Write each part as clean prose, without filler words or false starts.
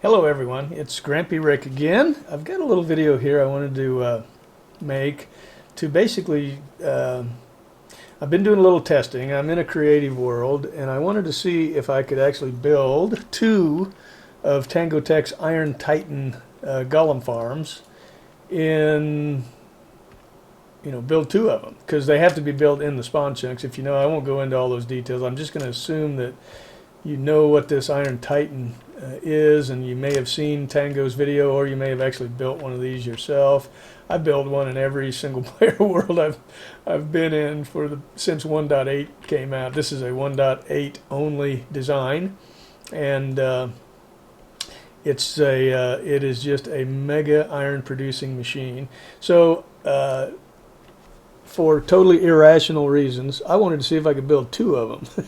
Hello everyone, it's Grampy Rick again. I've got a little video here I wanted to make to basically, I've been doing a little testing. I'm in a creative world and I wanted to see if I could actually build two of Tango Tech's Iron Titan Golem farms in, build two of them because they have to be built in the spawn chunks. If you know, I won't go into all those details. I'm just going to assume that you know what this Iron Titan is, and you may have seen Tango's video, or you may have actually built one of these yourself. I build one in every single player world I've been in since 1.8 came out. This is a 1.8 only design, and it is just a mega iron producing machine. So for totally irrational reasons, I wanted to see if I could build two of them.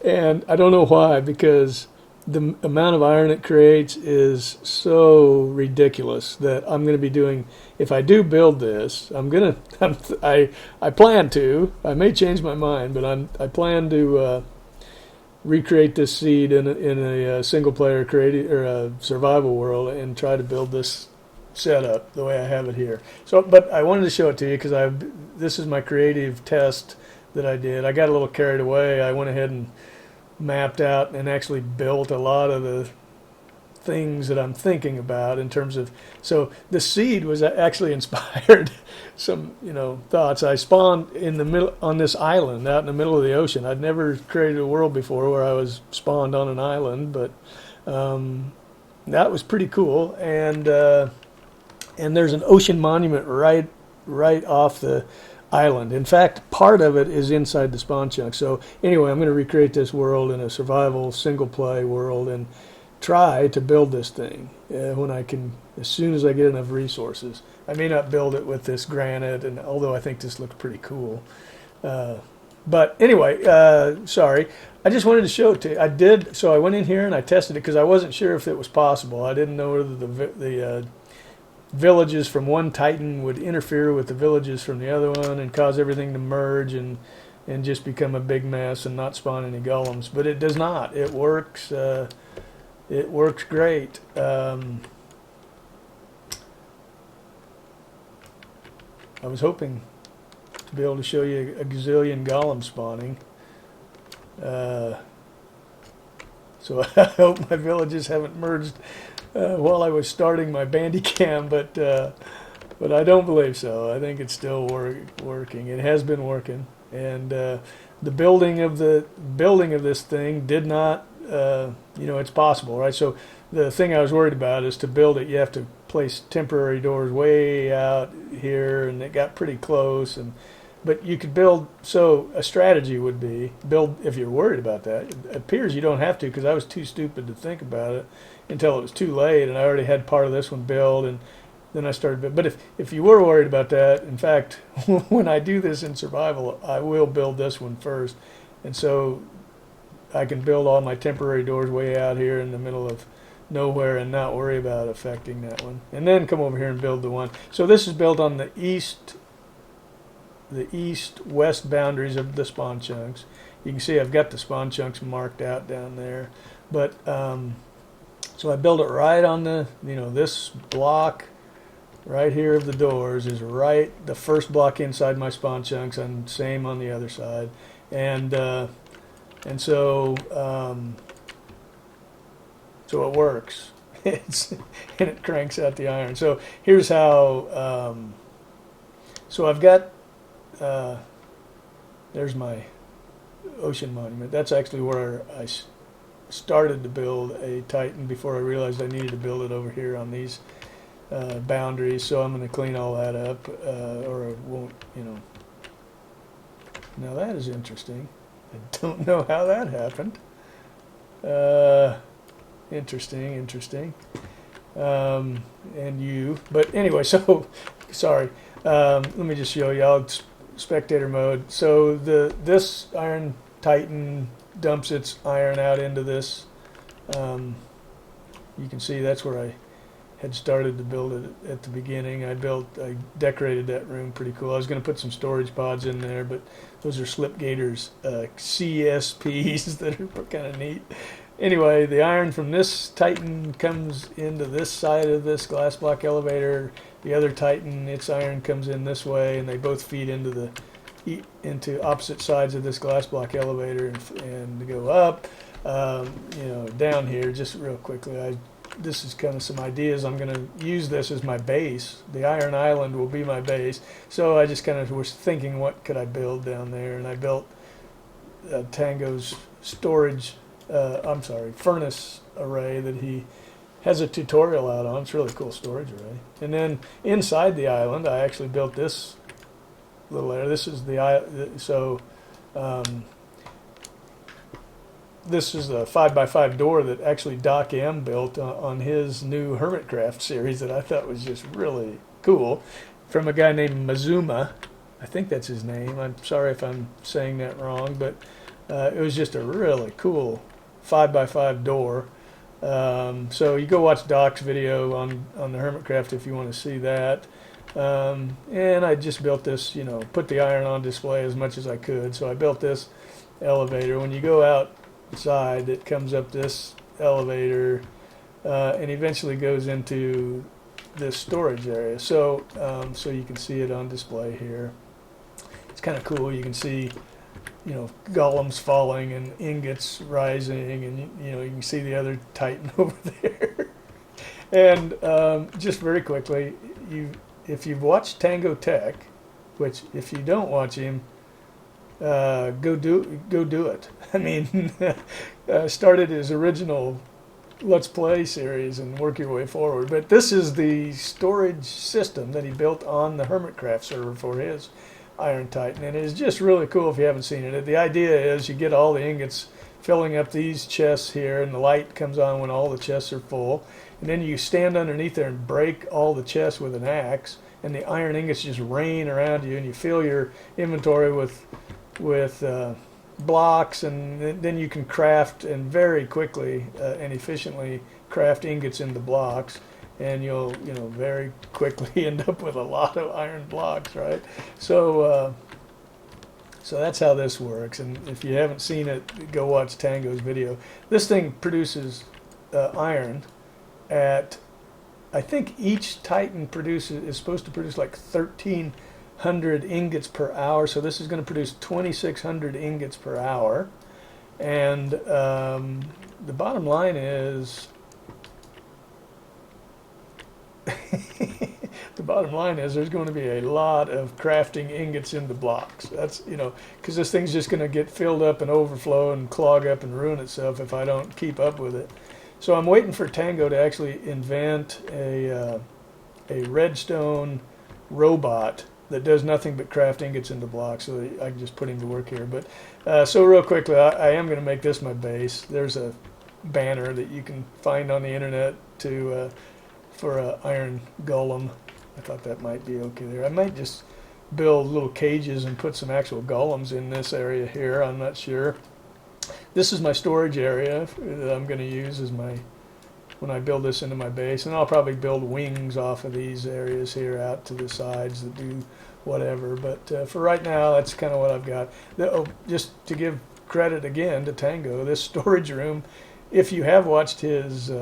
And I don't know why, because the amount of iron it creates is so ridiculous that I'm going to be doing, if I do build this, I plan to, I may change my mind, but I plan to recreate this seed in a single player creative or a survival world and try to build this setup the way I have it here. So, but I wanted to show it to you because this is my creative test that I did. I got a little carried away. I went ahead and mapped out and actually built a lot of the things that I'm thinking about in terms of, so the seed was actually inspired some thoughts. I spawned in the middle on this island out in the middle of the ocean. I'd never created a world before where I was spawned on an island, but that was pretty cool. And there's an ocean monument right off the island. In fact, part of it is inside the spawn chunk. So anyway, I'm going to recreate this world in a survival single play world and try to build this thing when I can, as soon as I get enough resources. I may not build it with this granite, and although I think this looks pretty cool. But anyway, sorry. I just wanted to show it to you. So I went in here and I tested it because I wasn't sure if it was possible. I didn't know whether the villages from one Titan would interfere with the villages from the other one and cause everything to merge and just become a big mess and not spawn any golems. But it does not. It works. It works great. I was hoping to be able to show you a gazillion golem spawning. So I hope my villages haven't merged while I was starting my Bandicam, but I don't believe so. I think it's still working. It has been working, and the building of this thing did not. It's possible, right? So the thing I was worried about is to build it, you have to place temporary doors way out here, and it got pretty close. But you could build. So a strategy would be build if you're worried about that. It appears you don't have to, because I was too stupid to think about it until it was too late, and I already had part of this one built, and then I started. But if you were worried about that, in fact, when I do this in survival, I will build this one first, and so I can build all my temporary doors way out here in the middle of nowhere and not worry about affecting that one, and then come over here and build the one. So this is built on the east-west boundaries of the spawn chunks. You can see I've got the spawn chunks marked out down there, but so I build it right on this block right here of the doors is right the first block inside my spawn chunks, and same on the other side, and so it works. And it cranks out the iron. So here's how. So I've got. There's my ocean monument. That's actually where I started to build a Titan before I realized I needed to build it over here on these boundaries. So I'm going to clean all that up, or it won't. Now that is interesting. I don't know how that happened. Interesting. But anyway, so sorry. Let me just show you. I'll spectator mode. So this Iron Titan dumps its iron out into this. You can see that's where I had started to build it at the beginning. I decorated that room pretty cool. I was going to put some storage pods in there, but those are Slip Gators CSPs that are kind of neat. anyway, the iron from this Titan comes into this side of this glass block elevator. The other Titan, its iron comes in this way, and they both feed into opposite sides of this glass block elevator and go up. Down here, just real quickly, this is kind of some ideas. I'm going to use this as my base. The Iron Island will be my base. So I just kind of was thinking, what could I build down there? And I built Tango's furnace array that he has a tutorial out on. It's a really cool storage array. And then inside the island, I actually built this little area. This is this is a 5x5 door that actually Doc M built on his new Hermitcraft series that I thought was just really cool, from a guy named Mazuma. I think that's his name. I'm sorry if I'm saying that wrong, but it was just a really cool 5x5 door. So you go watch Doc's video on the Hermitcraft if you want to see that. And I just built this, put the iron on display as much as I could. So I built this elevator. When you go outside, it comes up this elevator and eventually goes into this storage area. So you can see it on display here. It's kind of cool. You can see, golems falling and ingots rising, and you can see the other Titan over there. And just very quickly, if you've watched Tango Tech, which if you don't watch him, go do it. I mean, started his original Let's Play series and work your way forward. But this is the storage system that he built on the Hermitcraft server for his Iron Titan, and it is just really cool if you haven't seen it. The idea is you get all the ingots filling up these chests here, and the light comes on when all the chests are full, and then you stand underneath there and break all the chests with an axe, and the iron ingots just rain around you, and you fill your inventory with blocks, and then you can craft and very quickly and efficiently craft ingots into blocks, and you'll very quickly end up with a lot of iron blocks, right? So that's how this works. And if you haven't seen it, go watch Tango's video. This thing produces iron at, I think each Titan is supposed to produce like 1,300 ingots per hour. So this is going to produce 2,600 ingots per hour. And the bottom line is, there's going to be a lot of crafting ingots into blocks. That's, because this thing's just going to get filled up and overflow and clog up and ruin itself if I don't keep up with it. So I'm waiting for Tango to actually invent a redstone robot that does nothing but craft ingots into blocks, so that I can just put him to work here. But so real quickly, I am going to make this my base. There's a banner that you can find on the internet for an iron golem. I thought that might be okay there. I might just build little cages and put some actual golems in this area here. I'm not sure. This is my storage area that I'm going to use as when I build this into my base, and I'll probably build wings off of these areas here out to the sides that do whatever. But for right now, that's kind of what I've got. Just to give credit again to Tango, this storage room, if you have watched his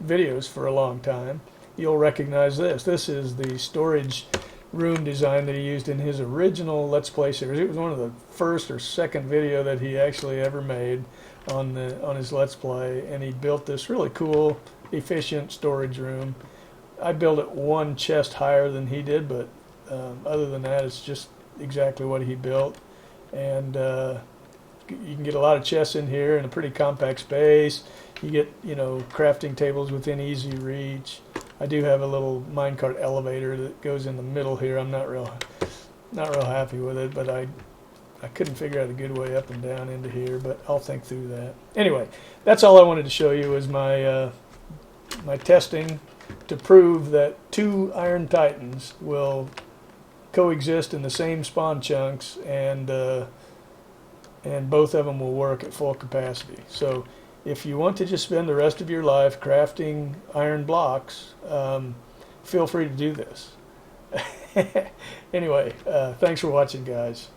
videos for a long time, you'll recognize this. This is the storage room design that he used in his original Let's Play series. It was one of the first or second video that he actually ever made on his Let's Play, and he built this really cool, efficient storage room. I built it one chest higher than he did, but other than that, it's just exactly what he built. And you can get a lot of chests in here in a pretty compact space. You get, crafting tables within easy reach. I do have a little minecart elevator that goes in the middle here. I'm not real happy with it, but I couldn't figure out a good way up and down into here, but I'll think through that. Anyway, that's all I wanted to show you was my my testing to prove that two Iron Titans will coexist in the same spawn chunks, and both of them will work at full capacity. So if you want to just spend the rest of your life crafting iron blocks, feel free to do this. Anyway, thanks for watching, guys.